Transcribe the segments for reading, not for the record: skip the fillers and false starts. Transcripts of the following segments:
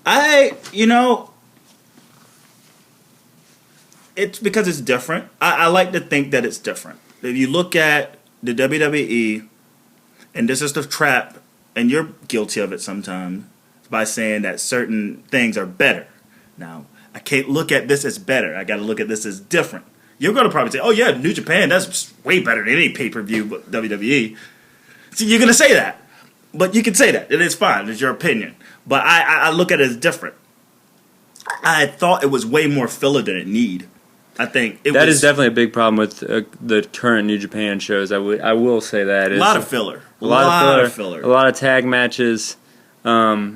It's because it's different. I like to think that it's different. If you look at the WWE, and this is the trap, and you're guilty of it sometimes, by saying that certain things are better. Now, I can't look at this as better. I got to look at this as different. You're going to probably say, oh yeah, New Japan, that's way better than any pay-per-view but WWE. So you're going to say that. But you can say that. It is fine. It's your opinion. But I look at it as different. I thought it was way more filler than it need. I think that is definitely a big problem with the current New Japan shows. I will say that. A lot of filler. A lot of filler. A lot of tag matches. Yeah,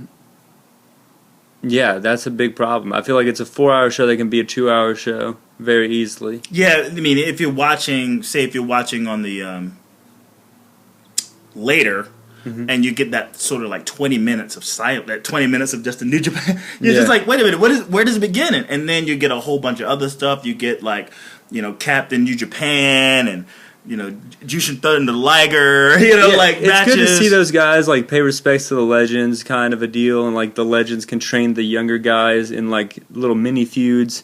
that's a big problem. I feel like it's a 4-hour show that can be a 2-hour show very easily. Yeah, I mean, if you're watching on the later, and you get that sort of like 20 minutes of silence, that 20 minutes of just the New Japan, you're just like, wait a minute, where does it begin? And then you get a whole bunch of other stuff. You get like, Captain New Japan and Jushin Thunder Liger, like it's matches. It's good to see those guys like pay respects to the legends, kind of a deal, and like the legends can train the younger guys in like little mini feuds.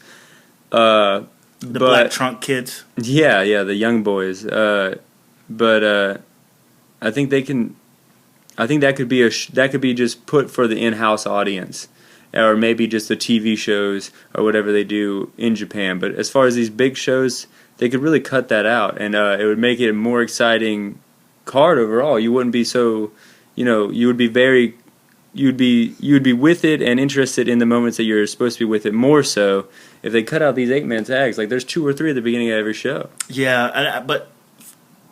The Black Trunk kids. Yeah, the young boys. I think they can. I think that could be that could be just put for the in-house audience, or maybe just the TV shows or whatever they do in Japan. But as far as these big shows, they could really cut that out, and it would make it a more exciting card overall. You wouldn't be so, you would be with it and interested in the moments that you're supposed to be with it more so if they cut out these 8-man tags. Like there's 2 or 3 at the beginning of every show. Yeah, but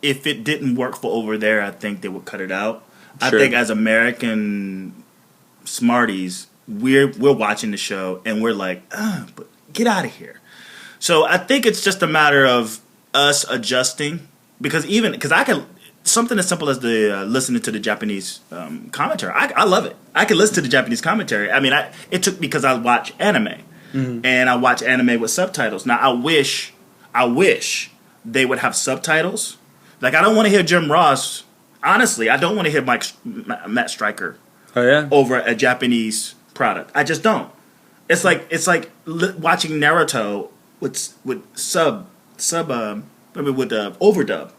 if it didn't work for over there, I think they would cut it out. Sure. I think as American smarties, we're watching the show and we're like, but get out of here. So I think it's just a matter of us adjusting because I can something as simple as the listening to the Japanese commentary. I love it. I can listen to the Japanese commentary. I mean, it took because I watch anime and I watch anime with subtitles. Now I wish they would have subtitles. Like I don't want to hear Jim Ross. Honestly, I don't want to hear Matt Stryker over a Japanese product. I just don't. It's like watching Naruto with overdub.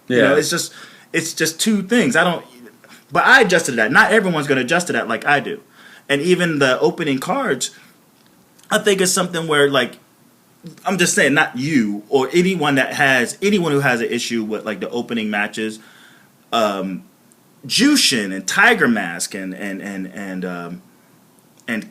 Yeah. It's just two things. But I adjusted to that. Not everyone's going to adjust to that like I do. And even the opening cards, I think it's something where like I'm just saying, not you or anyone who has an issue with like the opening matches. Jushin and Tiger Mask and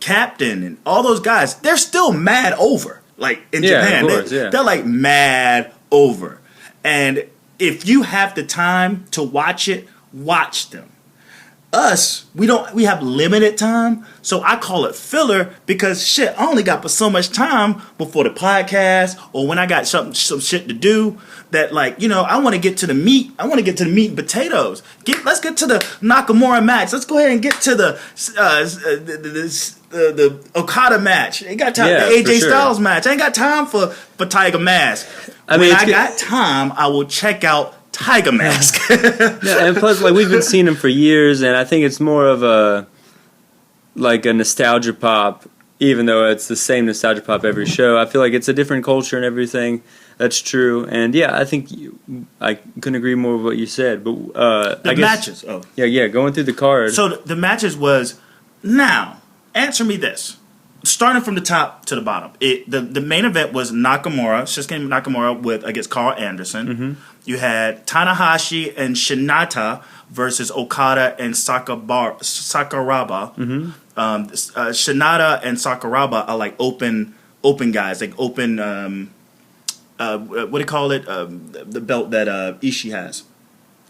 Captain and all those guys, they're still mad over. Like in Japan, they're like mad over. And if you have the time to watch it, watch them. Us, we have limited time, so I call it filler because shit, I only got so much time before the podcast or when I got some shit to do that like, I want to get to the meat. I want to get to the meat and potatoes. Let's get to the Nakamura match. Let's go ahead and get to the Okada match. Ain't got time. The AJ Styles match. I ain't got time for Tiger Mask. When I got time, I will check out Tiger Mask. Yeah, and plus, like we've been seeing him for years, and I think it's more of a nostalgia pop, even though it's the same nostalgia pop every show. I feel like it's a different culture and everything. That's true, and yeah, I think I couldn't agree more with what you said. But the matches. Oh, yeah, going through the card. So the matches was now. Answer me this. Starting from the top to the bottom, the main event was Shinsuke Nakamura against Carl Anderson. Mm-hmm. You had Tanahashi and Shinata versus Okada and Sakuraba. Mm-hmm. Shinata and Sakuraba are like open guys, like open. What do you call it? The belt that Ishii has.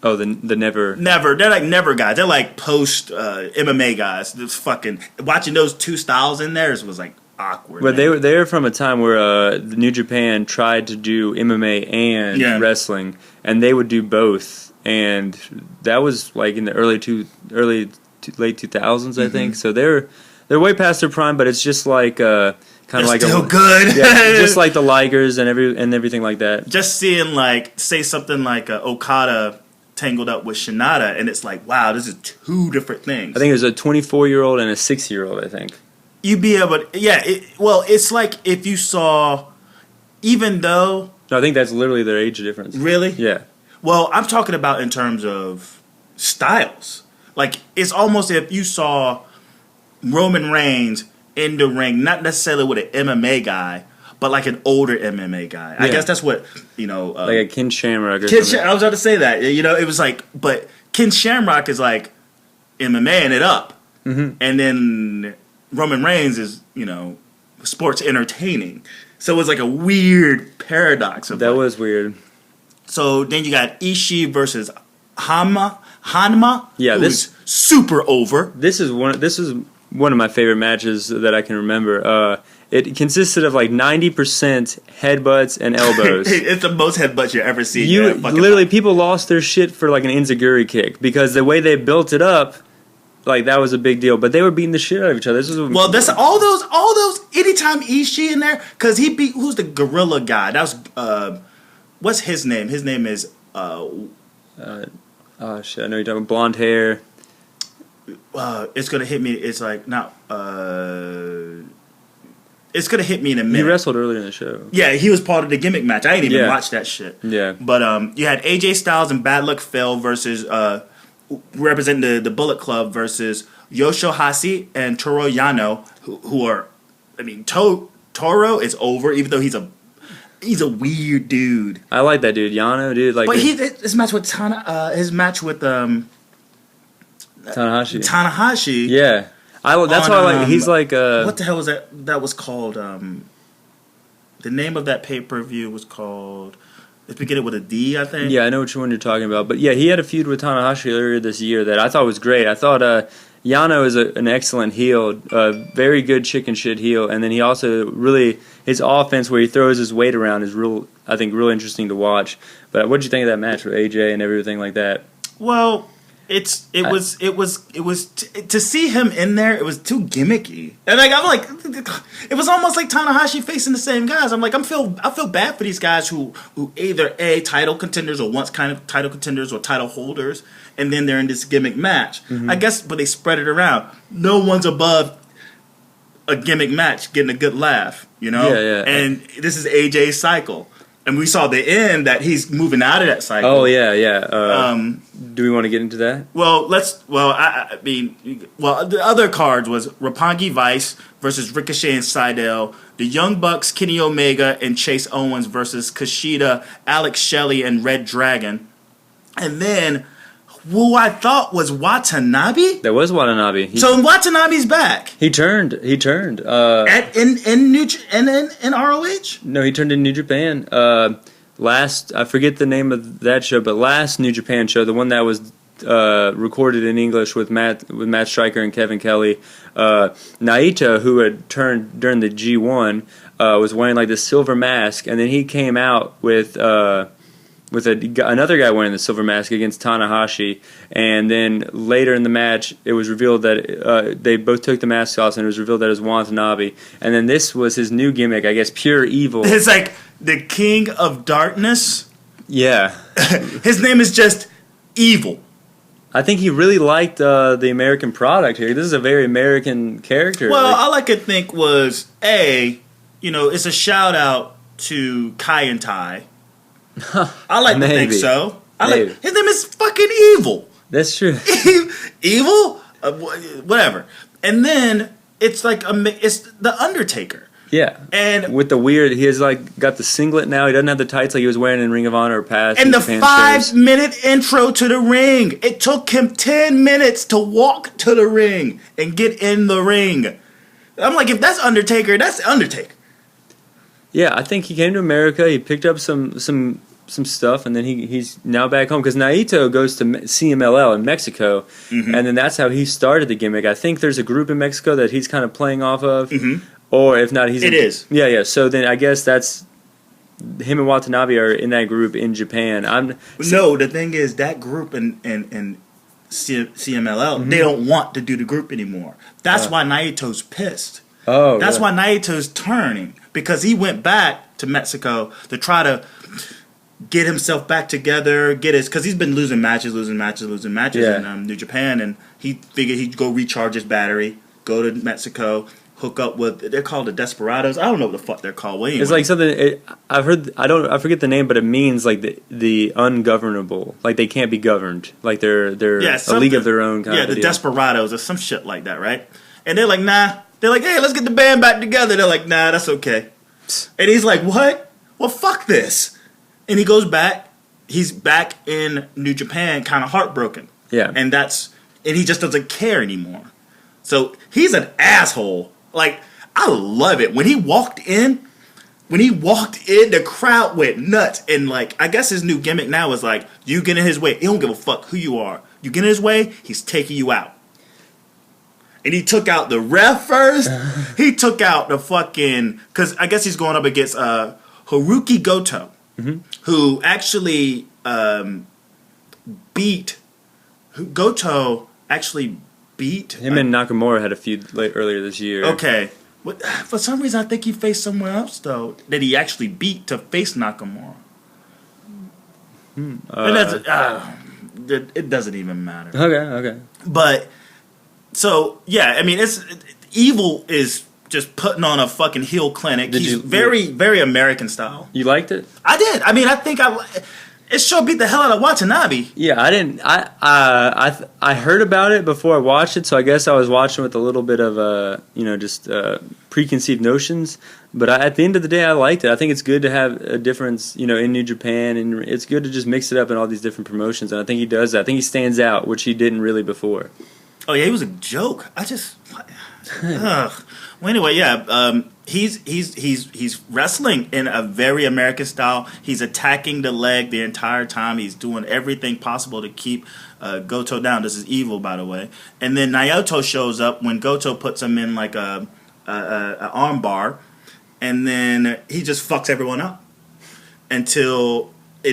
Oh, the never. They're like never guys. They're like post MMA guys. Just fucking watching those two styles in there was like awkward. But they were from a time where the New Japan tried to do MMA and wrestling, and they would do both, and that was like in the late 2000s, I think. So they're way past their prime, but it's just like kind of like still good, just like the Ligers and everything like that. Just seeing like say something like Okada tangled up with Shinata, and it's like, wow, this is two different things. I think there's a 24-year-old and a 6-year-old, I think. you'd be able to, it's like if you saw, even though... No, I think that's literally their age difference. Really? Yeah. Well, I'm talking about in terms of styles. Like, it's almost if you saw Roman Reigns in the ring, not necessarily with an MMA guy, but like an older MMA guy. Yeah. I guess that's what, like a Ken Shamrock or something. I was about to say that. It was like, but Ken Shamrock is like MMA-ing it up. Mm-hmm. And then Roman Reigns is, sports entertaining. So it was like a weird paradox. That was weird. So then you got Ishii versus Hanma. Yeah, who's super over. This is one of my favorite matches that I can remember. It consisted of like 90% headbutts and elbows. It's the most headbutts you ever seen. People lost their shit for like an enziguri kick because the way they built it up, like that was a big deal. But they were beating the shit out of each other. That's all those. Anytime Ishii in there, because he beat who's the gorilla guy? That was what's his name? His name is oh shit! I know you're talking blonde hair. It's gonna hit me. It's like not. It's gonna hit me in a minute. He wrestled earlier in the show. Yeah, he was part of the gimmick match. I didn't even watch that shit. Yeah. But you had AJ Styles and Bad Luck Phil versus representing the Bullet Club versus Yoshihashi and Toru Yano, who are, Toro is over, even though he's a weird dude. I like that dude, Yano, dude. Like, but his match with Tanahashi. Yeah. That's why I like. He's like. What the hell was that? That was called. The name of that pay-per-view was called. It's beginning with a D, I think. Yeah, I know which one you're talking about. But yeah, he had a feud with Tanahashi earlier this year that I thought was great. I thought Yano is an excellent heel, very good chicken shit heel, and then he also really his offense where he throws his weight around is real. I think real interesting to watch. But what did you think of that match with AJ and everything like that? Well. It was to see him in there. It was too gimmicky, and it was almost like Tanahashi facing the same guys. I'm like, I feel bad for these guys who either title contenders or once kind of title contenders or title holders, and then they're in this gimmick match. Mm-hmm. I guess, but they spread it around. No one's above a gimmick match getting a good laugh, Yeah. And this is AJ's cycle. And we saw the end that he's moving out of that cycle. Oh yeah. Do we want to get into that? Well, the other cards was Roppongi Vice versus Ricochet and Seidel, the Young Bucks, Kenny Omega and Chase Owens versus Kushida, Alex Shelley and Red Dragon, and then who I thought was Watanabe. There was Watanabe. So Watanabe's back. He turned. In ROH. No, he turned in New Japan. I forget the name of that show, but last New Japan show, the one that was recorded in English with Matt Stryker and Kevin Kelly, Naito, who had turned during the G1, was wearing like this silver mask, and then he came out with another guy wearing the silver mask against Tanahashi, and then later in the match, it was revealed that they both took the masks off, and it was revealed that it was Watanabe. And then this was his new gimmick, I guess, Pure Evil. It's like the King of Darkness. Yeah. His name is just Evil. I think he really liked the American product here. This is a very American character. Well, all I could think was, it's a shout out to Kai and Tai. I like to think so. His name is fucking Evil. That's true. Evil? Whatever. And then it's like it's the Undertaker. Yeah. And with the weird, he has like got the singlet now. He doesn't have the tights like he was wearing in Ring of Honor or past. And the 5-minute intro to the ring. It took him 10 minutes to walk to the ring and get in the ring. I'm like, if that's Undertaker, that's Undertaker. Yeah, I think he came to America. He picked up some stuff, and then he's now back home because Naito goes to CMLL in Mexico, mm-hmm. and then that's how he started the gimmick. I think there's a group in Mexico that he's kind of playing off of, mm-hmm. or if not, he's is. Yeah. So then I guess that's him and Watanabe are in that group in Japan. No, the thing is that group in CMLL, mm-hmm. they don't want to do the group anymore. That's why Naito's pissed. Oh, that's why Naito's turning. Because he went back to Mexico to try to get himself back together, because he's been losing matches in New Japan, and he figured he'd go recharge his battery, go to Mexico, hook up with. They're called the Desperados. I don't know what the fuck they're called. Well, anyway. It's like something I've heard. I forget the name, but it means like the ungovernable. Like they can't be governed. Like they're a league of their own. Yeah, the Desperados or some shit like that, right? And they're like, nah. They're like, hey, let's get the band back together. They're like, nah, that's okay. And he's like, what? Well, fuck this. And he goes back. He's back in New Japan, kind of heartbroken. Yeah, and he just doesn't care anymore. So he's an asshole. Like, I love it. When he walked in, the crowd went nuts. And, like, I guess his new gimmick now is, like, you get in his way. He don't give a fuck who you are. You get in his way, he's taking you out. And he took out the ref first. He took out the fucking... Because I guess he's going up against Haruki Goto, who actually beat... Goto actually beat... Him and Nakamura had a feud earlier this year. Okay. For some reason, I think he faced someone else, though, that he actually beat to face Nakamura. It doesn't even matter. Okay. But, so, yeah, I mean, Evil is just putting on a fucking heel clinic. He's very, very American style. You liked it? I did. I mean, I think it sure beat the hell out of Watanabe. Yeah, I didn't. I heard about it before I watched it, so I guess I was watching with a little bit of just preconceived notions. But at the end of the day, I liked it. I think it's good to have a difference, in New Japan, and it's good to just mix it up in all these different promotions. And I think he does that. I think he stands out, which he didn't really before. Oh yeah, he was a joke. Well, anyway, yeah. He's wrestling in a very American style. He's attacking the leg the entire time. He's doing everything possible to keep Goto down. This is Evil, by the way. And then Naoto shows up when Goto puts him in like a arm bar, and then he just fucks everyone up and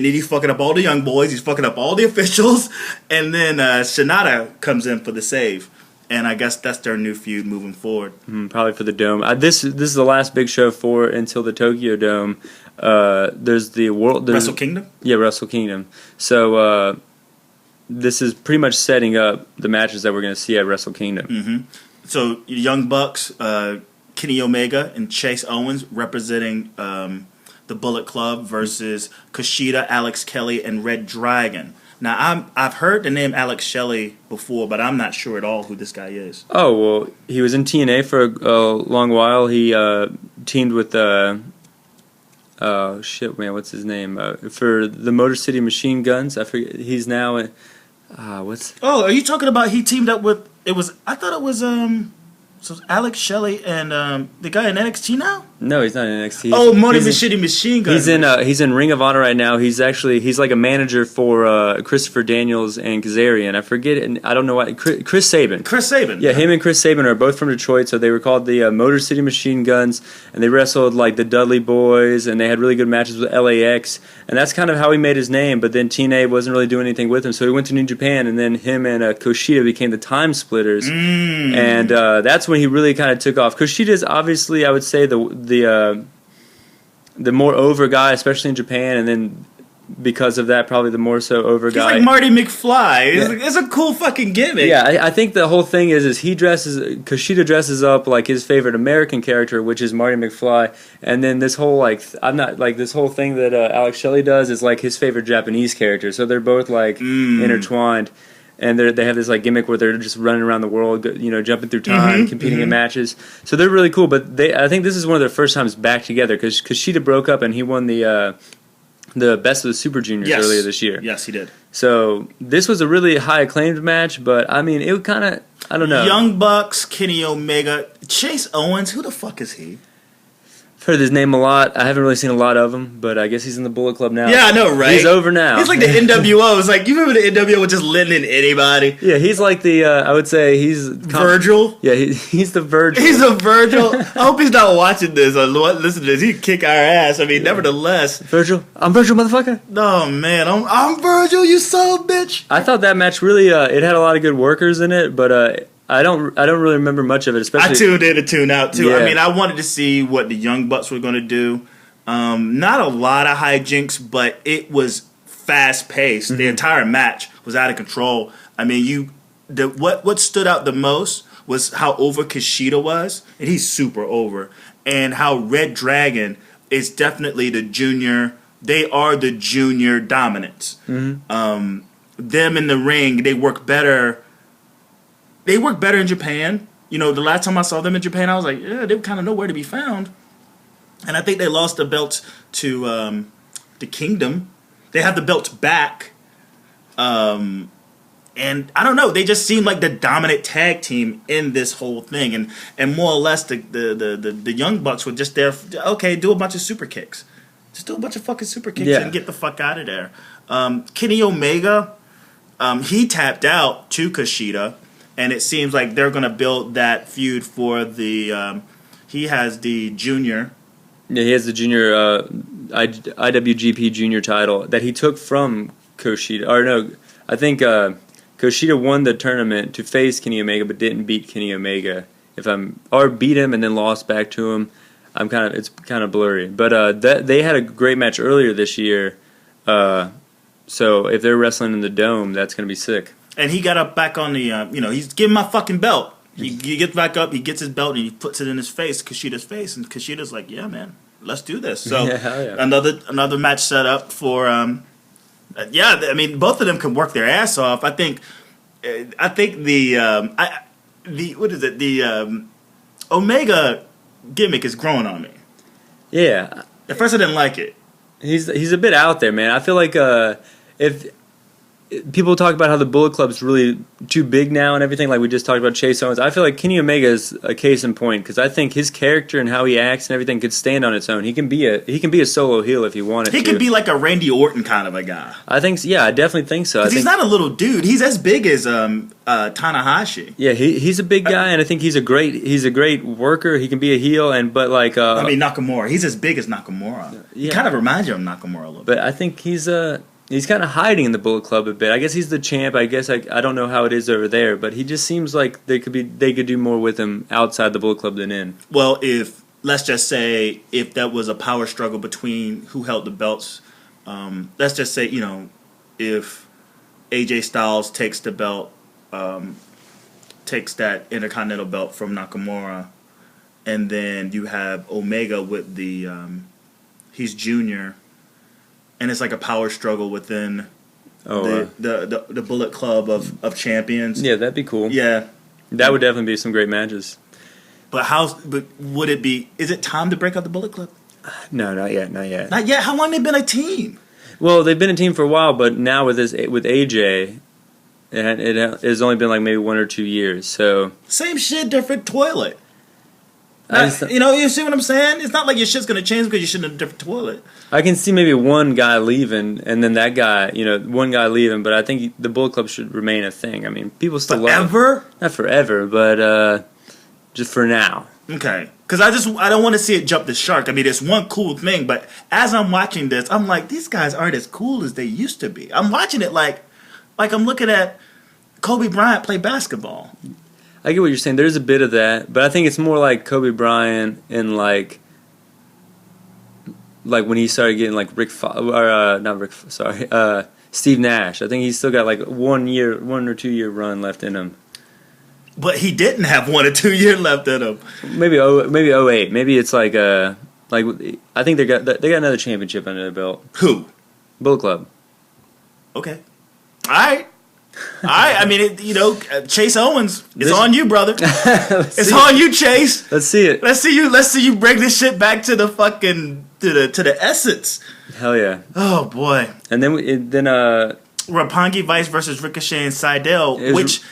then he's fucking up all the young boys. He's fucking up all the officials, and then Shinada comes in for the save. And I guess that's their new feud moving forward. Probably for the Dome. This is the last big show until the Tokyo Dome. There's the World... Wrestle Kingdom? Yeah, Wrestle Kingdom. So this is pretty much setting up the matches that we're going to see at Wrestle Kingdom. Mm-hmm. So Young Bucks, Kenny Omega, and Chase Owens representing the Bullet Club versus Kushida, Alex Kelly, and Red Dragon. Now, I've heard the name Alex Shelley before, but I'm not sure at all who this guy is. Oh, well, he was in TNA for a long while. He teamed with, what's his name? For the Motor City Machine Guns. I forget. He's now, Oh, are you talking about he teamed up with, so Alex Shelley and the guy in NXT now? No, he's not in NXT. Oh, Motor City Machine Gun. He's in Ring of Honor right now. He's like a manager for Christopher Daniels and Kazarian. I forget it. I don't know why. Chris Sabin. Chris Sabin. Yeah, him and Chris Sabin are both from Detroit, so they were called the Motor City Machine Guns, and they wrestled like the Dudley Boys, and they had really good matches with LAX, and that's kind of how he made his name. But then TNA wasn't really doing anything with him, so he went to New Japan, and then him and Kushida became the Time Splitters, and that's when he really kind of took off. Kushida's obviously, I would say, the more over guy, especially in Japan, and then because of that, probably the more so over guy. He's like Marty McFly. Yeah. It's a cool fucking gimmick. Yeah, I think the whole thing is Kushida dresses up like his favorite American character, which is Marty McFly, and then this whole this whole thing that Alex Shelley does is like his favorite Japanese character. So they're both like intertwined. And they have this like gimmick where they're just running around the world, jumping through time, competing in matches. So they're really cool. But I think this is one of their first times back together because Kushida broke up and he won the Best of the Super Juniors earlier this year. Yes, he did. So this was a really high acclaimed match, but I mean, it kind of, I don't know. Young Bucks, Kenny Omega, Chase Owens. Who the fuck is he? Heard his name a lot. I haven't really seen a lot of him, but I guess he's in the Bullet Club now. Yeah, I know, right? He's over now. He's like the NWO. It's like, you remember the NWO was just letting in anybody? Yeah, he's like the, I would say he's... Virgil? Yeah, he's the Virgil. He's the Virgil. I hope he's not watching this or listen to this. He'd kick our ass. I mean, nevertheless. Virgil? I'm Virgil, motherfucker. Oh, man. I'm Virgil, you son of a bitch. I thought that match really, it had a lot of good workers in it, but... I don't really remember much of it, especially... I tuned in and tuned out, too. Yeah. I mean, I wanted to see what the Young Bucks were going to do. Not a lot of hijinks, but it was fast-paced. The entire match was out of control. I mean, what stood out the most was how over Kushida was, and he's super over, and how Red Dragon is definitely the junior. They are the junior dominants. Mm-hmm. Them in the ring, they work better. They work better in Japan. You know, the last time I saw them in Japan, I was like, yeah, they were kind of nowhere to be found. And I think they lost the belts to the Kingdom. They have the belts back. And I don't know, they just seem like the dominant tag team in this whole thing. And more or less, the Young Bucks were just there, okay, do a bunch of super kicks. Just do a bunch of fucking super kicks and get the fuck out of there. Kenny Omega, he tapped out to Kushida, and it seems like they're going to build that feud for the... he has the junior... Yeah, he has the junior IWGP junior title that he took from Kushida. Or no, I think Kushida won the tournament to face Kenny Omega, but didn't beat Kenny Omega. Or beat him and then lost back to him. It's kind of blurry, but they had a great match earlier this year. So if they're wrestling in the Dome, that's gonna be sick. And he got up back on the, he's giving my fucking belt. He gets back up, he gets his belt, and he puts it in his face, Kushida's face, and Kushida's like, yeah, man, let's do this. So another match set up for, I mean, both of them can work their ass off. I think the Omega gimmick is growing on me. Yeah. At first, I didn't like it. He's a bit out there, man. I feel like if people talk about how the Bullet Club's really too big now and everything, like we just talked about Chase Owens, I feel like Kenny Omega is a case in point because I think his character and how he acts and everything could stand on its own. He can be a solo heel if he wanted to. He could be like a Randy Orton kind of a guy. I think, yeah, I definitely think so. Because he's not a little dude. He's as big as Tanahashi. Yeah, he's a big guy, and I think he's a great worker. He can be a heel, Nakamura. He's as big as Nakamura. Yeah. He kind of reminds you of Nakamura a little bit. But I think he's kind of hiding in the Bullet Club a bit. I guess he's the champ. I guess I don't know how it is over there, but he just seems like they could do more with him outside the Bullet Club than in. Well, let's just say if that was a power struggle between who held the belts, let's just say if AJ Styles takes the belt, takes that Intercontinental belt from Nakamura, and then you have Omega with the he's junior. And it's like a power struggle within the Bullet Club of champions. Yeah, that'd be cool. Yeah, that would definitely be some great matches. But would it be? Is it time to break up the Bullet Club? No, not yet. Not yet. How long have they been a team? Well, they've been a team for a while, but now with AJ, it has only been like maybe 1 or 2 years. So same shit, different toilet. You see what I'm saying? It's not like your shit's going to change because you're shitting in a different toilet. I can see maybe one guy leaving, and then that guy, one guy leaving, but I think the Bullet Club should remain a thing. I mean, people still love it. Not forever, but just for now. Okay. Because I don't want to see it jump the shark. I mean, it's one cool thing, but as I'm watching this, I'm like, these guys aren't as cool as they used to be. I'm watching it like I'm looking at Kobe Bryant play basketball. I get what you're saying. There's a bit of that, but I think it's more like Kobe Bryant and like when he started getting like Steve Nash. I think he's still got like 1 or 2 year run left in him. But he didn't have 1 or 2 years left in him. Maybe 08. Maybe it's I think they got another championship under their belt. Who? Bullet Club. Okay. All right. I mean, Chase Owens, it's on you, brother. It's on you, Chase. Let's see it. Let's see you bring this shit back to the fucking to the essence. Hell yeah. Oh boy. And then Roppongi Vice versus Ricochet and Seidel, which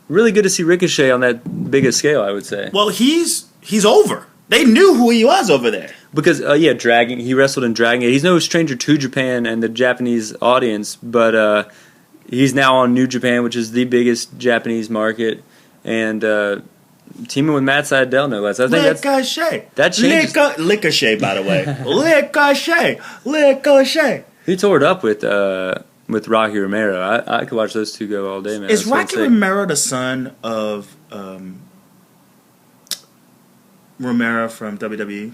really good to see Ricochet on that big a scale, I would say. Well, he's over. They knew who he was over there. Because he wrestled in Dragon Gate. He's no stranger to Japan and the Japanese audience, but he's now on New Japan, which is the biggest Japanese market, and teaming with Matt Sydal, no less. I think that changes. Ricochet, by the way. Ricochet. He tore it up with Rocky Romero. I could watch those two go all day, man. Is Rocky Romero the son of Romero from WWE?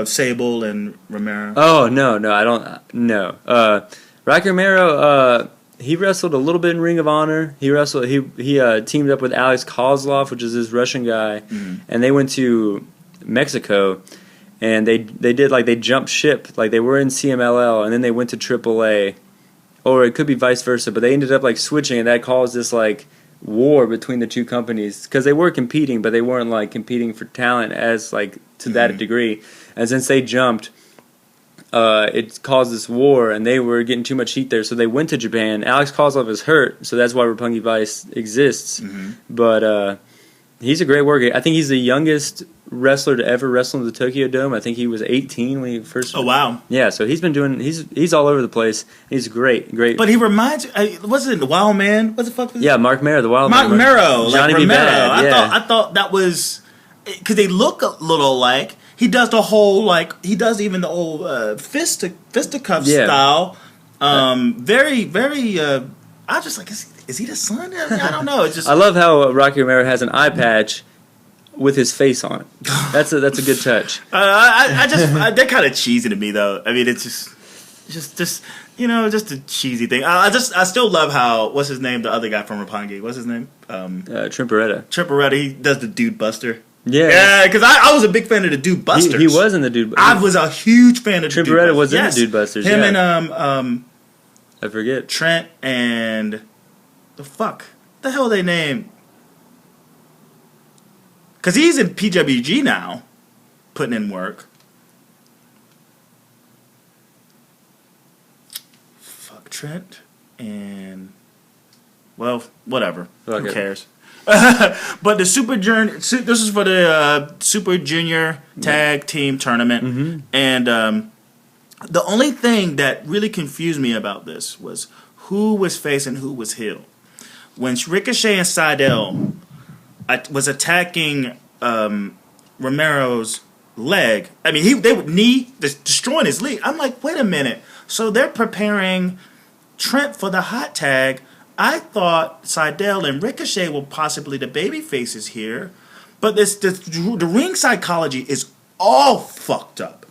Sable and Romero. Oh no, I don't. No. Rocky Romero, he wrestled a little bit in Ring of Honor. He teamed up with Alex Kozlov, which is this Russian guy, and they went to Mexico, and they jumped ship. Like, they were in CMLL, and then they went to AAA, or it could be vice versa. But they ended up like switching, and that caused this like war between the two companies because they were competing, but they weren't like competing for talent as like to that degree. And since they jumped, it caused this war, and they were getting too much heat there, so they went to Japan. Alex Kozlov is hurt, so that's why Roppongi Vice exists. But he's a great worker. I think he's the youngest wrestler to ever wrestle in the Tokyo Dome. I think he was 18 when he first. Oh wow! Yeah, so he's been doing. He's all over the place. He's great. But he reminds. What's it? The Wild Man? What the fuck was it? Yeah, Mark Mero, the Wild Man. Mark Mero, Johnny like B. Bad. I thought that was because they look a little alike. He does the whole he does even the old fisticuff style. Very very. I just like is he the son? I don't know. It's just I love how Rocky Romero has an eye patch with his face on it. That's a good touch. They're kind of cheesy to me though. I mean, it's just just a cheesy thing. I still love how what's his name, the other guy from Roppongi. What's his name? Trent Beretta. Trent Beretta. He does the Dude Buster. Yeah, because I was a big fan of the Dude Busters. He was in the Dude. I was a huge fan of Trent the Dude Beretta Busters. was in the Dude Busters. Him and I forget Trent and the fuck the hell they named. Because he's in PWG now, putting in work. Fuck Trent and well, whatever. Okay. Who cares? But the Super Junior, this is for the Super Junior Tag Team Tournament, and the only thing that really confused me about this was who was face and who was heel. When Ricochet and Seidel was attacking Romero's leg, I mean they would destroying his leg. I'm like, wait a minute. So they're preparing Trent for the hot tag. I thought Seidel and Ricochet were possibly the baby faces here, but the ring psychology is all fucked up.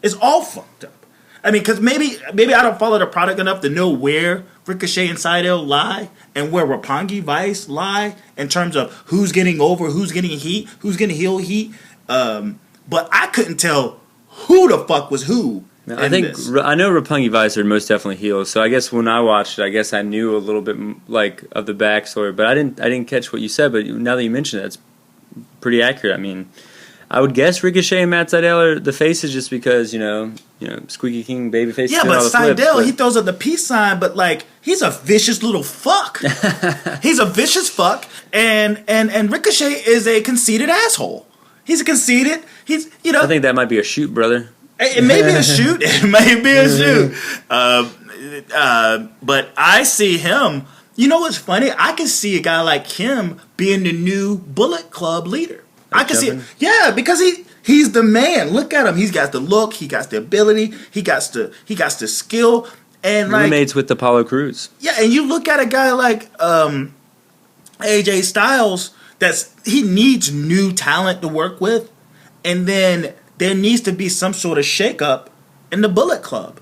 It's all fucked up. I mean, because maybe I don't follow the product enough to know where Ricochet and Seidel lie and where Roppongi Vice lie in terms of who's getting over, who's getting heat, who's getting heel heat. But I couldn't tell who the fuck was who. I know Roppongi Vice are most definitely heels. So I guess when I watched it, I guess I knew a little bit like of the backstory, but I didn't catch what you said. But now that you mentioned it, it's pretty accurate. I mean, I would guess Ricochet and Matt Seidel are the faces just because you know Squeaky King babyface. Yeah, but Seidel he throws up the peace sign, but like he's a vicious little fuck. He's a vicious fuck, and Ricochet is a conceited asshole. He's a conceited. He's I think that might be a shoot, brother. It may be a shoot. It may be a shoot. But I see him. You know what's funny? I can see a guy like him being the new Bullet Club leader. I can see it. Yeah, because he's the man. Look at him. He's got the look. He got the ability. He got the skill. And roommates with Apollo Crews. Yeah, and you look at a guy like AJ Styles. He needs new talent to work with, and then there needs to be some sort of shakeup in the Bullet Club.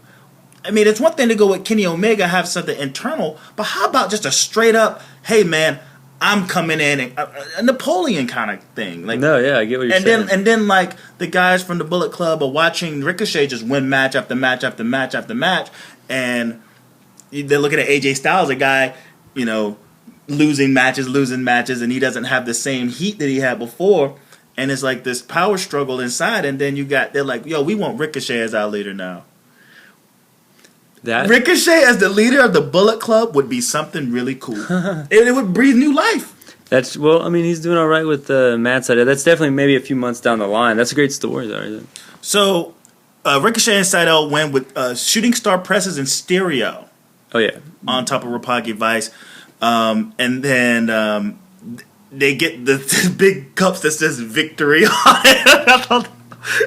I mean, it's one thing to go with Kenny Omega, have something internal, but how about just a straight up, hey man, I'm coming in, and a Napoleon kind of thing. Like, no, yeah, I get what you're saying. And then like the guys from the Bullet Club are watching Ricochet just win match after match after match after match, and they're looking at AJ Styles, a guy, losing matches, and he doesn't have the same heat that he had before. And it's like this power struggle inside, and then they're like, yo, we want Ricochet as our leader now. Ricochet as the leader of the Bullet Club would be something really cool. it would breathe new life. He's doing all right with Matt Seidel. That's definitely maybe a few months down the line. That's a great story, though. So, Ricochet and Seidel went with shooting star presses in stereo. Oh, yeah. On top of Roppongi Vice. And then they get the big cups that says victory on it.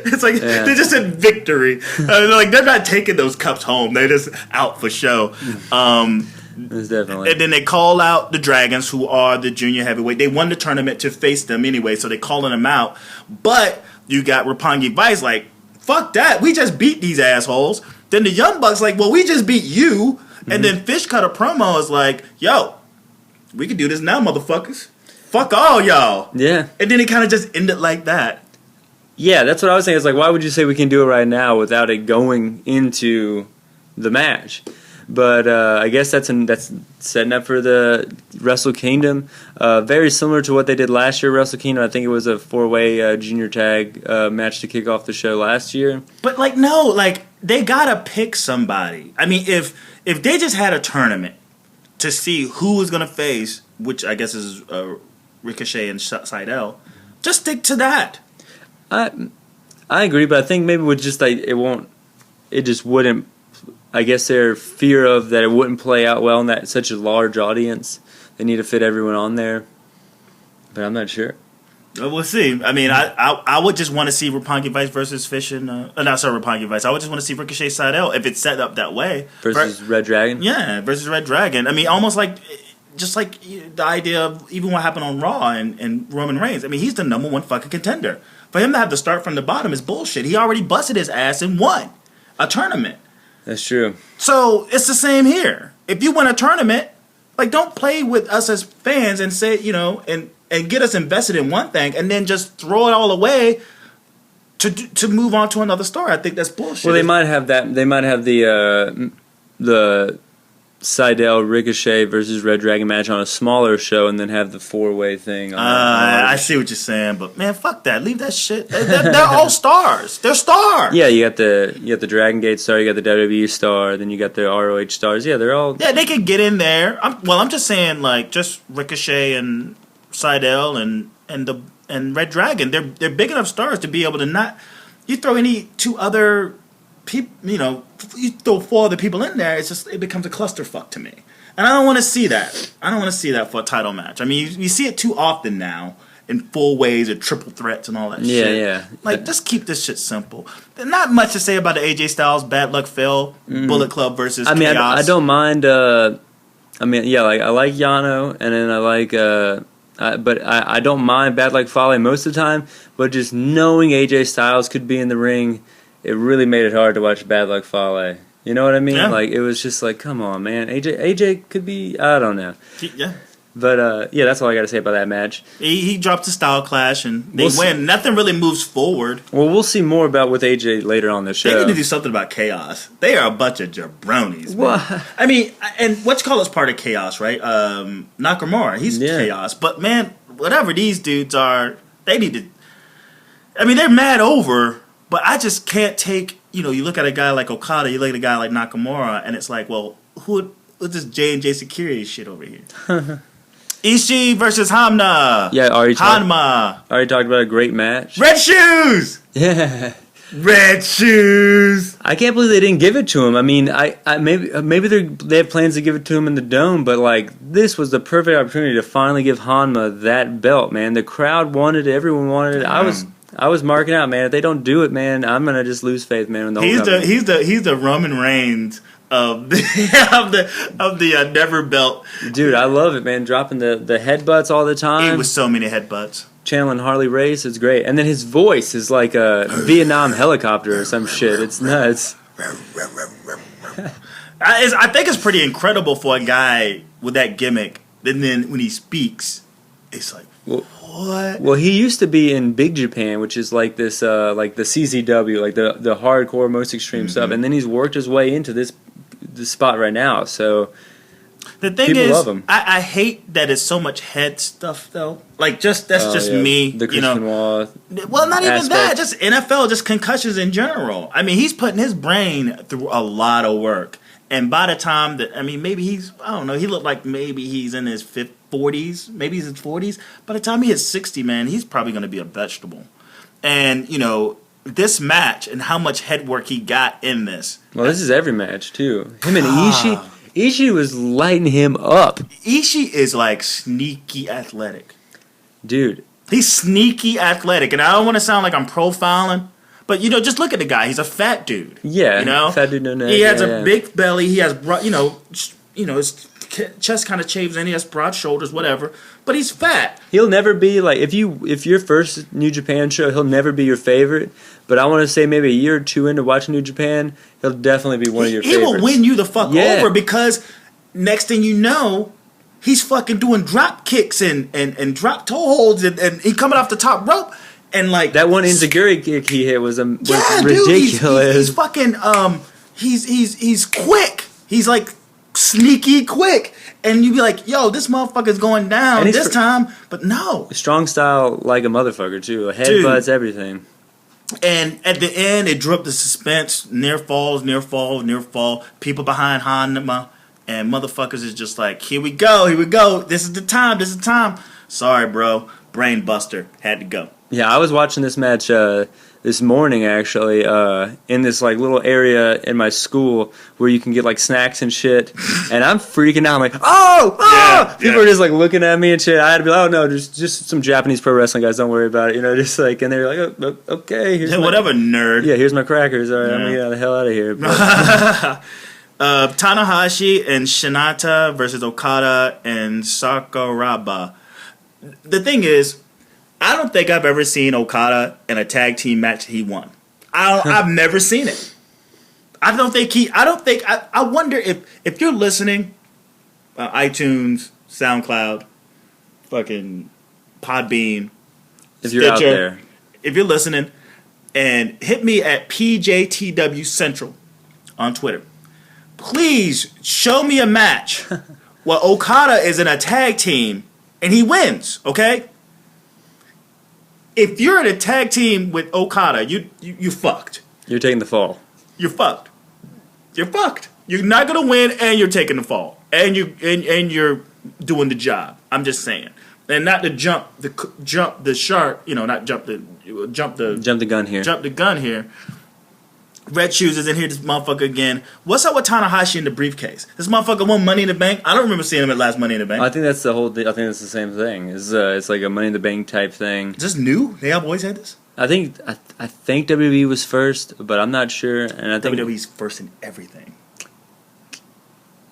It's like they just said victory. They're not taking those cups home. They're just out for show. Definitely. And then they call out the Dragons, who are the junior heavyweight. They won the tournament to face them anyway, so they're calling them out. But you got Roppongi Vice like, fuck that. We just beat these assholes. Then the Young Bucks like, well, we just beat you. And then Fish cut a promo is like, yo, we can do this now, motherfuckers. Fuck all y'all. Yeah. And then it kind of just ended like that. Yeah, that's what I was saying. It's like, why would you say we can do it right now without it going into the match? But I guess that's setting up for the Wrestle Kingdom. Very similar to what they did last year, Wrestle Kingdom. I think it was a 4-way junior tag match to kick off the show last year. But they gotta pick somebody. I mean, if they just had a tournament to see who was gonna face, which I guess is Ricochet and Seidel, just stick to that. I agree, but I think maybe with just like it just wouldn't. I guess their fear of that it wouldn't play out well in that such a large audience. They need to fit everyone on there, but I'm not sure. We'll see. I mean, I would just want to see Roppongi Vice versus Fish and Roppongi Vice. I would just want to see Ricochet Seidel if it's set up that way versus Red Dragon. Yeah, versus Red Dragon. I mean, almost like just like the idea of even what happened on Raw and Roman Reigns. I mean, he's the number one fucking contender. For him to have to start from the bottom is bullshit. He already busted his ass and won a tournament. That's true. So it's the same here. If you win a tournament, like don't play with us as fans and say, and get us invested in one thing and then just throw it all away to move on to another story. I think that's bullshit. Well, they might have that. They might have the Seidel Ricochet versus Red Dragon match on a smaller show, and then have the 4-way thing. I see what you're saying, but man, fuck that. Leave that shit. They're all stars. They're stars. Yeah, you got the Dragon Gate star, you got the WWE star, then you got the ROH stars. Yeah, they're all. Yeah, they could get in there. I'm just saying, like, just Ricochet and Seidel and Red Dragon. They're big enough stars to be able to not. You throw any two other people, you throw 4 other people in there, it becomes a clusterfuck to me. And I don't want to see that. I don't want to see that for a title match. I mean, you see it too often now in 4-ways or triple threats and all that shit. Yeah. Like, just keep this shit simple. There's not much to say about the AJ Styles Bad Luck Phil Bullet Club versus Chaos. I don't mind. I like Yano, and then I like. But I don't mind Bad Luck Fale most of the time. But just knowing AJ Styles could be in the ring, it really made it hard to watch Bad Luck Fale. You know what I mean? Yeah. Like, it was just like, come on, man. AJ could be, I don't know. Yeah. But, that's all I got to say about that match. He drops the style clash, and they win. Nothing really moves forward. Well, we'll see more with AJ later on the show. They need to do something about Chaos. They are a bunch of jabronis. What? I mean, and what's called is part of Chaos, right? Nakamura, he's Chaos. But, man, whatever these dudes are, they need to... I mean, they're mad over... But I just can't take, you look at a guy like Okada, you look at a guy like Nakamura, and it's like, well, what's this J&J security shit over here? Ishii versus Hamna. Yeah, Hanma. Already talked about a great match. Red Shoes! Yeah. Red Shoes! I can't believe they didn't give it to him. I mean, maybe they have plans to give it to him in the Dome, but, like, this was the perfect opportunity to finally give Hanma that belt, man. The crowd wanted it. Everyone wanted it. I was marking out, man. If they don't do it, man, I'm gonna just lose faith, man. He's the Roman Reigns of the Never belt. Dude, I love it, man. Dropping the headbutts all the time. It was so many headbutts. Channeling Harley Race, it's great. And then his voice is like a Vietnam helicopter or some shit. It's nuts. I think it's pretty incredible for a guy with that gimmick. And then when he speaks, it's like. What? Well, he used to be in Big Japan, which is like this, like the CZW, like the hardcore, most extreme stuff, and then he's worked his way into this spot right now. So the thing people is, love him. I hate that it's so much head stuff though. Like that's just me. The Christian Wall. Well, not even that. Just NFL, just concussions in general. I mean, he's putting his brain through a lot of work, and by the time maybe I don't know. He looked like maybe he's in his 40s, maybe he's in his 40s. By the time he hits 60, man, he's probably going to be a vegetable. And, this match and how much head work he got in this. Well, this is every match, too. Him and Ishii. Ishii was lighting him up. Ishii is, like, sneaky athletic. Dude. He's sneaky athletic. And I don't want to sound like I'm profiling, but, just look at the guy. He's a fat dude. Yeah. Fat dude, no neck. He has a big belly. He has, his chest kind of shaves in. He has broad shoulders, whatever. But he's fat. He'll never be like if your first New Japan show, he'll never be your favorite. But I want to say maybe a year or two into watching New Japan, he'll definitely be one of your favorites. He will win you the fuck over because next thing you know, he's fucking doing drop kicks and drop toe holds and he coming off the top rope and like that one Enziguri kick he hit was ridiculous. Dude, he's fucking he's quick. He's like sneaky quick, and you be like, yo, this motherfucker's going down this time, but no. Strong style like a motherfucker too. Headbutts, everything. And at the end, it drew up the suspense. Near fall. People behind Hanma. And motherfuckers is just like, here we go. This is the time. Sorry, bro. Brain buster. Had to go. Yeah, I was watching this match this morning, actually, in this like little area in my school where you can get like snacks and shit. And I'm freaking out. I'm like, oh! People are just like looking at me and shit. I had to be like, oh no, just some Japanese pro wrestling guys. Don't worry about it. You know, just like, and they're like, oh, okay. Here's whatever, nerd. Yeah, here's my crackers. All right, I'm gonna get the hell out of here. Tanahashi and Shinata versus Okada and Sakuraba. The thing is, I don't think I've ever seen Okada in a tag team match he won. I've never seen it. I wonder if you're listening, iTunes, SoundCloud, fucking Podbean, if you're out there, if you're listening, and hit me at PJTW Central on Twitter. Please show me a match where Okada is in a tag team and he wins, okay? If you're in a tag team with Okada, you fucked. You're taking the fall. You're fucked. You're fucked. You're not gonna win, and you're taking the fall, and you're doing the job. I'm just saying, and not to jump the shark. You know, not jump the gun here. Jump the gun here. Red Shoes is in here, this motherfucker again. What's up with Tanahashi in the briefcase? This motherfucker won Money in the Bank. I don't remember seeing him at last Money in the Bank. I think that's the whole thing. I think it's the same thing. It's like a Money in the Bank type thing. Is this new? They have always had this? I think WWE was first, but I'm not sure. And I think WWE's first in everything.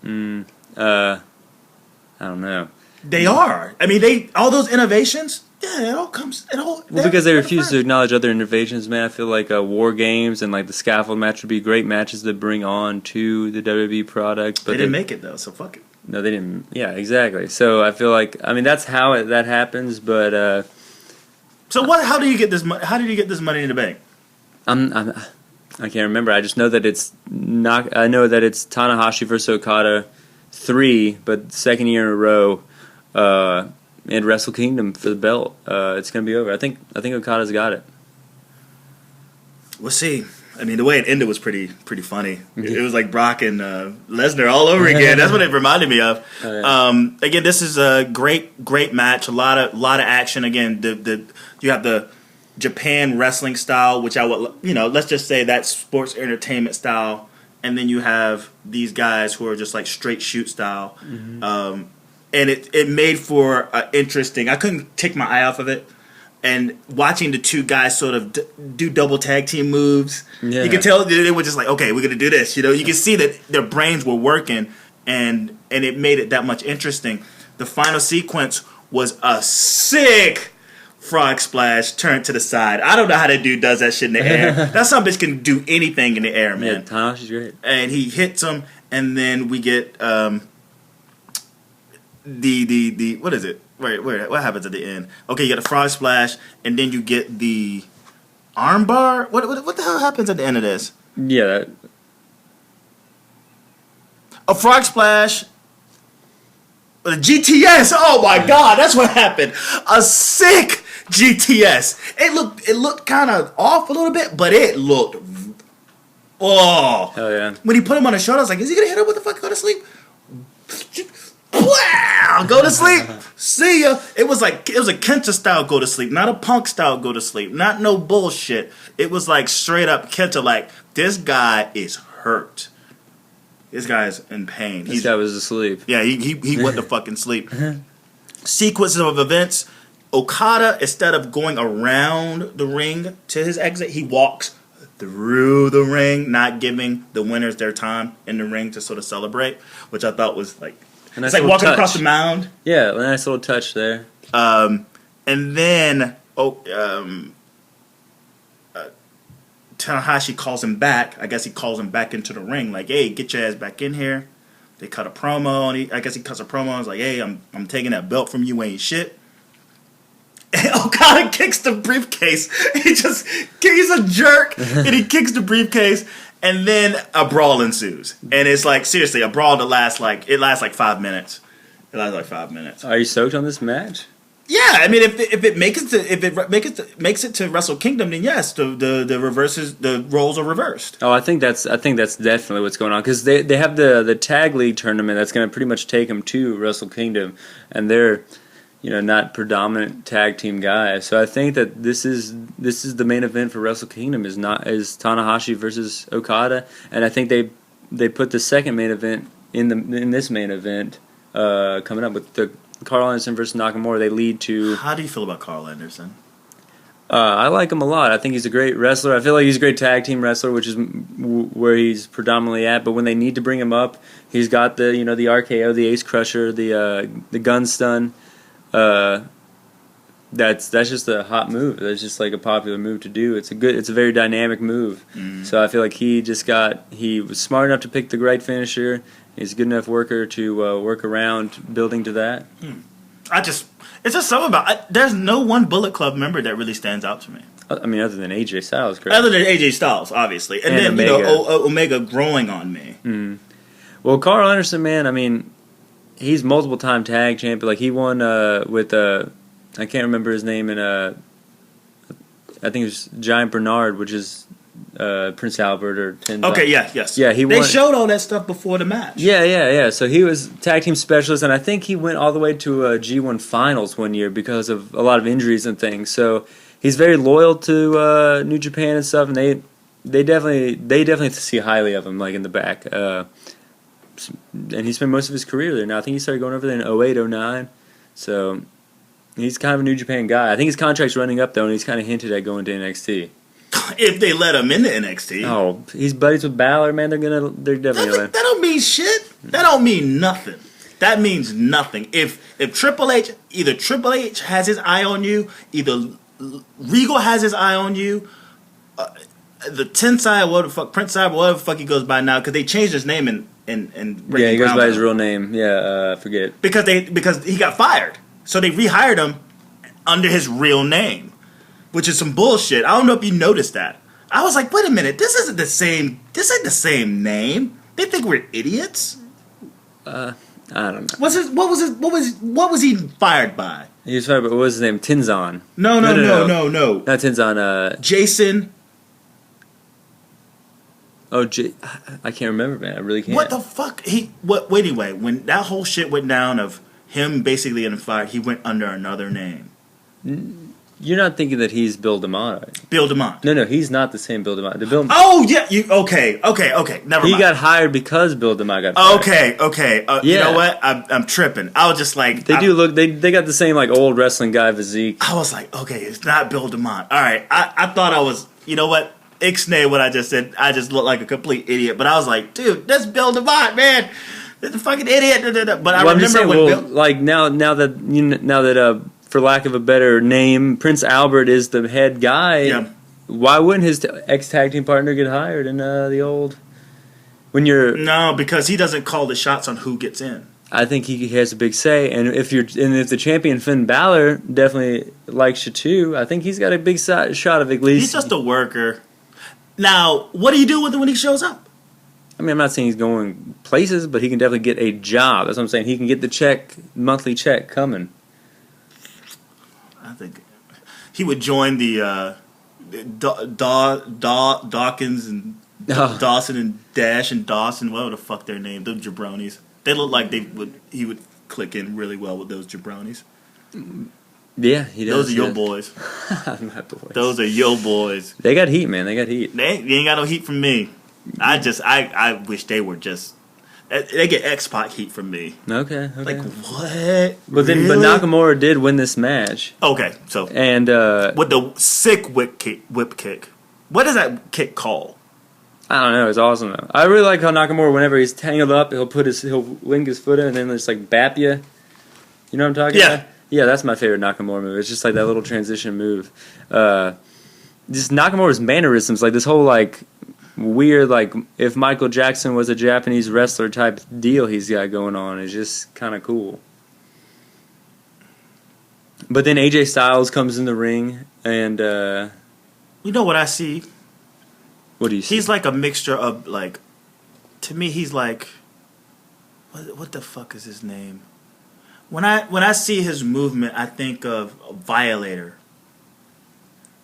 I don't know. They are. I mean, all those innovations. Yeah, it all comes. Well, because they refuse to acknowledge other innovations, man. I feel like War Games and like the scaffold match would be great matches to bring on to the WWE product. But they didn't make it though, so fuck it. No, they didn't. Yeah, exactly. So I feel like that's how that happens. But so what? How do you get this? How did you get this Money in the Bank? I can't remember. I just know that it's not. I know that it's Tanahashi versus Okada 3, but second year in a row. And Wrestle Kingdom for the belt. It's gonna be over. I think Okada's got it. We'll see. I mean, the way it ended was pretty funny. It was like Brock and Lesnar all over again. That's what it reminded me of. Oh, yeah. Again, this is a great match. A lot of action. Again, you have the Japan wrestling style, which I would let's just say that's sports entertainment style, and then you have these guys who are just like straight shoot style. Mm-hmm. And it made for interesting. I couldn't take my eye off of it. And watching the two guys sort of do double tag team moves, you could tell they were just like, okay, we're going to do this. You can see that their brains were working, and it made it that much interesting. The final sequence was a sick frog splash turned to the side. I don't know how that dude does that shit in the air. That son bitch can do anything in the air, man. Yeah, Tanahashi's great. And he hits him, and then we get... the what is it? What happens at the end? Okay, you get a frog splash, and then you get the arm bar. What the hell happens at the end of this? Yeah, a frog splash. A GTS. Oh my god, that's what happened. A sick GTS. It looked kind of off a little bit, but it looked. Oh hell yeah! When he put him on his shoulder, I was like, is he gonna hit him with the fuck? Go to sleep. Wow! Go to sleep. See ya. It was a Kenta style go to sleep, not a Punk style go to sleep, not no bullshit. It was like straight up Kenta. Like, this guy is hurt. This guy is in pain. This guy was asleep. Yeah, he went to fucking sleep. Sequence of events. Okada, instead of going around the ring to his exit, he walks through the ring, not giving the winners their time in the ring to sort of celebrate, which I thought was like It's like walking across the mound. Yeah, a nice little touch there. And then Tanahashi calls him back. I guess he calls him back into the ring, like, "Hey, get your ass back in here." They cut a promo, and I guess he cuts a promo. And was like, "Hey, I'm taking that belt from you, ain't shit." And Okada kicks the briefcase. He's a jerk, and he kicks the briefcase, and then a brawl ensues. And it's like, seriously, a brawl that lasts like 5 minutes. It lasts like 5 minutes. Are you stoked on this match? Yeah, I mean, if it makes it to Wrestle Kingdom, then yes, the roles are reversed. Oh, I think that's definitely what's going on, because they have the tag league tournament that's going to pretty much take them to Wrestle Kingdom, and they're not predominant tag team guys. So I think that this is the main event for Wrestle Kingdom is Tanahashi versus Okada, and I think they put the second main event in this main event coming up with the Carl Anderson versus Nakamura. They lead to. How do you feel about Carl Anderson? I like him a lot. I think he's a great wrestler. I feel like he's a great tag team wrestler, which is where he's predominantly at. But when they need to bring him up, he's got the the RKO, the Ace Crusher, the gun stun. That's just a hot move. That's just like a popular move to do. It's a very dynamic move. Mm. So I feel like he was smart enough to pick the right finisher. He's a good enough worker to work around building to that. It's just something about there's no one Bullet Club member that really stands out to me. I mean, other than AJ Styles, correct? Other than AJ Styles, obviously, and then Omega. Omega growing on me. Mm. Well, Carl Anderson, man, I mean, he's multiple-time tag champion. Like he won with I can't remember his name, and I think it was Giant Bernard, which is Prince Albert or Tenzan. Okay, yes. Yeah, They showed all that stuff before the match. Yeah. So he was tag team specialist, and I think he went all the way to G1 Finals one year because of a lot of injuries and things. So he's very loyal to New Japan and stuff, and they definitely see highly of him, like in the back. And he spent most of his career there. Now I think he started going over there in 08, 09. So he's kind of a New Japan guy. I think his contract's running up though, and he's kind of hinted at going to NXT. If they let him into NXT. Oh, he's buddies with Balor, man. They're definitely. That don't mean shit. That don't mean nothing. That means nothing. If Triple H has his eye on you, either Regal has his eye on you, the Tensai, whatever the fuck, Prince Cyber, whatever the fuck he goes by now, because they changed his name and yeah, he goes by his real name. Yeah, forget because he got fired, so they rehired him under his real name, which is some bullshit. I don't know if you noticed that. I was like, wait a minute, this ain't the same name. They think we're idiots. I don't know. What was he fired by? He was fired by, what was his name? Tenzan. No. Not Tenzan. Jason. Oh, I can't remember, man. I really can't. What the fuck? Anyway, when that whole shit went down of him basically getting fired, he went under another name. You're not thinking that he's Bill DeMott. Bill DeMott. No, he's not the same Bill DeMott. Oh, yeah. Okay. Never mind. He got hired because Bill DeMott got fired. Okay. Yeah. You know what? I'm tripping. I was just like... They got the same, like, old wrestling guy physique. I was like, okay, it's not Bill DeMott. All right. I thought I was... You know what? Ixnay what I just said. I just looked like a complete idiot. But I was like, dude, that's Bill DeMott, man. That's a fucking idiot. But I remember when Bill... Like, now that for lack of a better name, Prince Albert is the head guy. Yeah. Why wouldn't his ex-tag team partner get hired in the old... No, because he doesn't call the shots on who gets in. I think he has a big say, and if the champion Finn Balor definitely likes you too, I think he's got a big shot of at least... He's just a worker. Now, what do you do with him when he shows up? I mean, I'm not saying he's going places, but he can definitely get a job. That's what I'm saying. He can get the monthly check coming. I think he would join the Dawkins and Dawson and Dash and Dawson, whatever the fuck their name, those jabronis. They look like he would click in really well with those jabronis. Yeah, he does. Those are your boys. My boys. Those are your boys. They got heat, man. They got heat. They ain't got no heat from me. I wish they were just... They get X-Pac heat from me. Okay. Like, what? But Nakamura did win this match. Okay, so... And... with the sick whip kick. What is that kick called? I don't know. It's awesome though. I really like how Nakamura, whenever he's tangled up, he'll link his foot in and then just like bap you. You know what I'm talking about? Yeah, that's my favorite Nakamura move. It's just like that little transition move. Just Nakamura's mannerisms, like this whole like weird, like if Michael Jackson was a Japanese wrestler type deal he's got going on, is just kind of cool. But then AJ Styles comes in the ring, and you know what I see? What do you see? He's like a mixture of like, to me, he's like, what the fuck is his name? When I see his movement, I think of Violator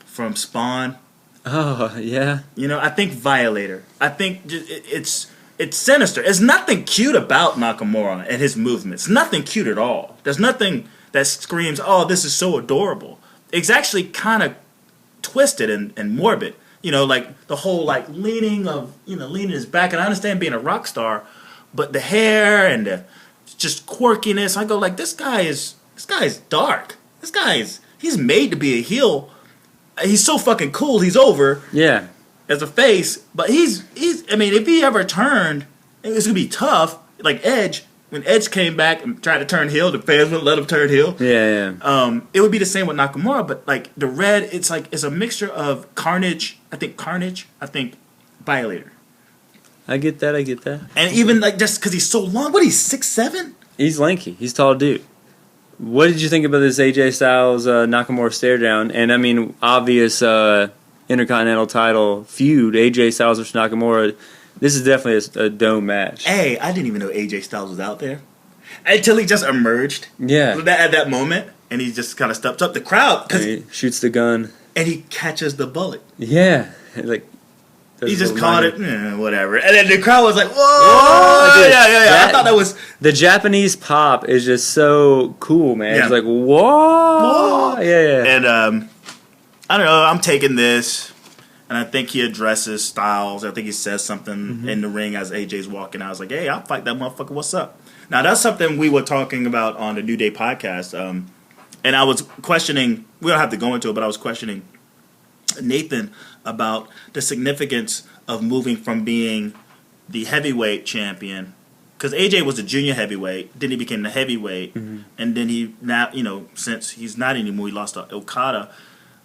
from Spawn. Oh yeah. You know, I think Violator. I think it's sinister. There's nothing cute about Nakamura and his movements. Nothing cute at all. There's nothing that screams, "Oh, this is so adorable." It's actually kind of twisted and morbid. You know, like the whole like leaning his back. And I understand being a rock star, but the hair and the just quirkiness. I go like, this guy is dark. He's made to be a heel. He's so fucking cool. He's over. Yeah. As a face, but he's. I mean, if he ever turned, it's gonna be tough. Like Edge, when Edge came back and tried to turn heel, the fans wouldn't let him turn heel. Yeah. It would be the same with Nakamura, but like the red, it's a mixture of Carnage. I think Violator. I get that. And even like just because he's so long, what he's 6'7"? He's lanky. He's a tall dude. What did you think about this AJ Styles Nakamura stare down? And I mean, obvious Intercontinental title feud, AJ Styles versus Nakamura. This is definitely a dome match. Hey, I didn't even know AJ Styles was out there until he just emerged. Yeah. At that moment, and he just kind of steps up the crowd because he shoots the gun and he catches the bullet. Yeah, like. He just called it, whatever. And then the crowd was like, whoa! Yeah. I thought that was... The Japanese pop is just so cool, man. Yeah. It's like, whoa! Yeah. And, I don't know, I'm taking this, and I think he addresses Styles. I think he says something in the ring as AJ's walking out. I was like, hey, I'll fight that motherfucker, what's up? Now, that's something we were talking about on the New Day podcast, and I was questioning, we don't have to go into it, but I was questioning Nathan about the significance of moving from being the heavyweight champion, because AJ was a junior heavyweight, then he became the heavyweight, and then he now, since he's not anymore, he lost to Okada.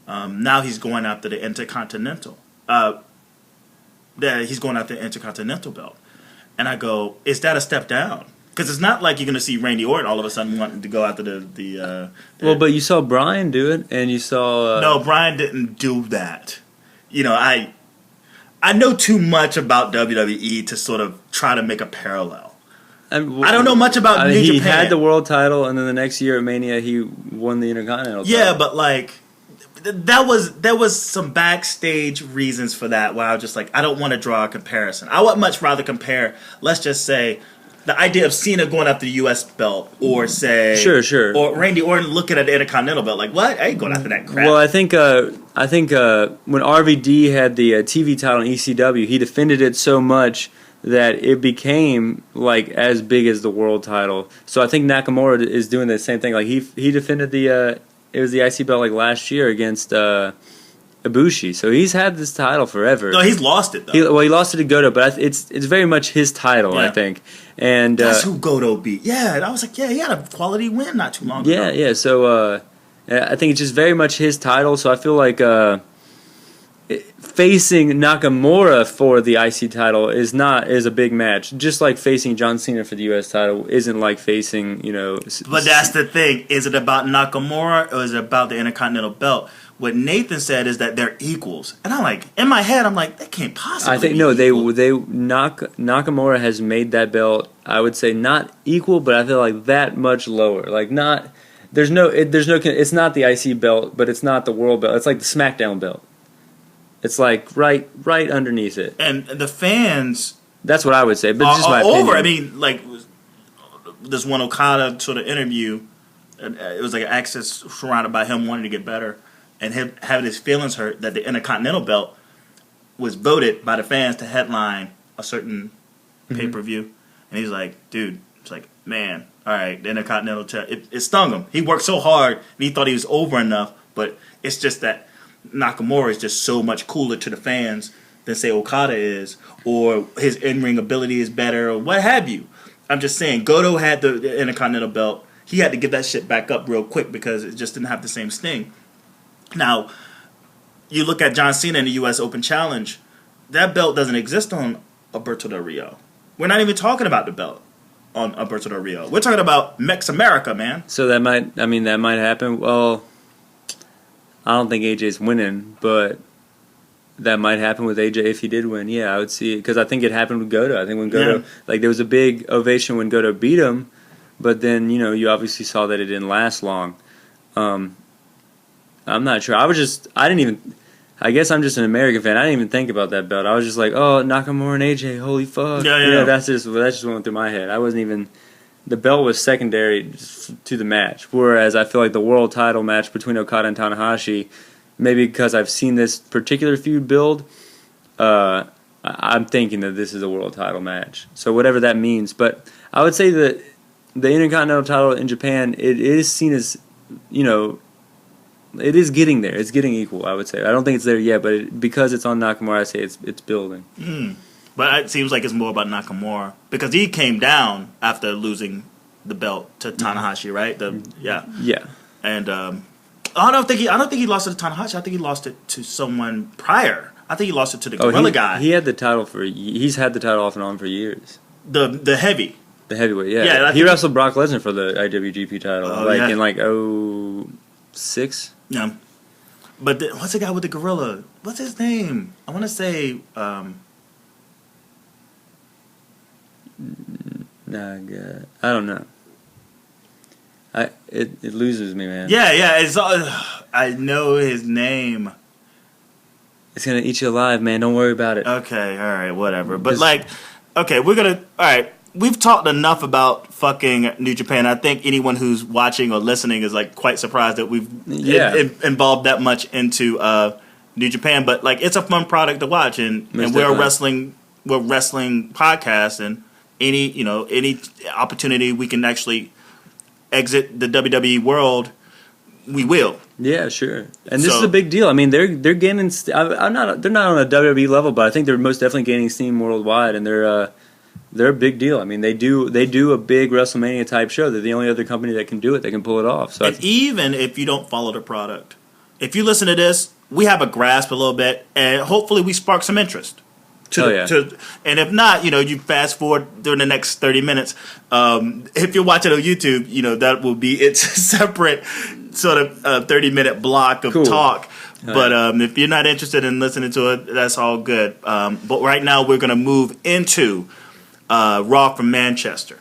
Now he's going after the Intercontinental. He's going after the Intercontinental belt, and I go, is that a step down? Because it's not like you're going to see Randy Orton all of a sudden wanting to go after the well, but you saw Bryan do it, and you saw... No, Bryan didn't do that. I know too much about WWE to sort of try to make a parallel. I don't know much about New Japan. He had the world title, and then the next year at Mania, he won the Intercontinental title. Yeah, but like... there was some backstage reasons for that where I was just like, I don't want to draw a comparison. I would much rather compare, let's just say... the idea of Cena going after the U.S. belt, or say, sure, or Randy Orton looking at the Intercontinental belt, like what? I ain't going after that crap. Well, I think when RVD had the TV title in ECW, he defended it so much that it became like as big as the world title. So I think Nakamura is doing the same thing. Like he defended it was the IC belt like last year against Ibushi, so he's had this title forever. No, he's lost it though. He lost it to Goto, but it's very much his title, I think. And that's who Goto beat. Yeah, and I was like, he had a quality win not too long ago. Yeah. So I think it's just very much his title. So I feel like facing Nakamura for the IC title is a big match. Just like facing John Cena for the US title isn't like facing But that's the thing. Is it about Nakamura or is it about the Intercontinental belt? What Nathan said is that they're equals, and I'm like, in my head, I'm like, they can't possibly. I think Nakamura has made that belt. I would say not equal, but I feel like that much lower. Like not, it's not the IC belt, but it's not the world belt. It's like the SmackDown belt. It's like right underneath it. And the fans. That's what I would say, but it's just my opinion. Over. I mean, like this one Okada sort of interview. It was like an access surrounded by him wanting to get better. And him having his feelings hurt that the Intercontinental belt was voted by the fans to headline a certain pay-per-view. And he's like, dude, it's like, man, all right, the Intercontinental it stung him. He worked so hard, and he thought he was over enough, but it's just that Nakamura is just so much cooler to the fans than say Okada is, or his in-ring ability is better, or what have you. I'm just saying, Goto had the Intercontinental belt. He had to get that shit back up real quick because it just didn't have the same sting. Now, you look at John Cena in the U.S. Open Challenge. That belt doesn't exist on Alberto Del Rio. We're not even talking about the belt on Alberto Del Rio. We're talking about Mex America, man. So that might happen. Well, I don't think AJ's winning, but that might happen with AJ if he did win. Yeah, I would see it because I think it happened with Goto. I think when Goto, there was a big ovation when Goto beat him, but then you obviously saw that it didn't last long. I'm not sure. I guess I'm just an American fan. I didn't even think about that belt. I was just like, oh, Nakamura and AJ, holy fuck. Yeah. That just went through my head. I wasn't even. The belt was secondary to the match, whereas I feel like the world title match between Okada and Tanahashi, maybe because I've seen this particular feud build, I'm thinking that this is a world title match. So whatever that means. But I would say that the Intercontinental title in Japan, it is seen as, it is getting there. It's getting equal, I would say. I don't think it's there yet, but because it's on Nakamura, I say it's building. But it seems like it's more about Nakamura because he came down after losing the belt to Tanahashi, right? Yeah. And I don't think he lost it to Tanahashi. I think he lost it to someone prior. I think he lost it to the Gorilla guy. He had the title he's had the title off and on for years. The heavy. The heavyweight, yeah. He wrestled Brock Lesnar for the IWGP title, in 06. Yeah. But what's the guy with the gorilla? What's his name? I want to say. I don't know. It loses me, man. Yeah. It's I know his name. It's gonna eat you alive, man. Don't worry about it. Okay, all right, whatever. But we're gonna. All right, we've talked enough about fucking New Japan. I think anyone who's watching or listening is quite surprised that we've involved that much into New Japan. But it's a fun product to watch, and we're a wrestling podcast, and any opportunity we can actually exit the WWE world, we will. Yeah, sure. And this is a big deal. I mean, they're gaining. They're not on a WWE level, but I think they're most definitely gaining steam worldwide, and they're a big deal. I mean, they do a big WrestleMania type show. They're the only other company that can do it. They can pull it off. So even if you don't follow the product, if you listen to this, we have a grasp a little bit, and hopefully we spark some interest. And if not, you fast forward during the next 30 minutes. If you're watching on YouTube, that will be its separate sort of 30-minute block of talk. But if you're not interested in listening to it, that's all good. But right now we're going to move into Raw from Manchester.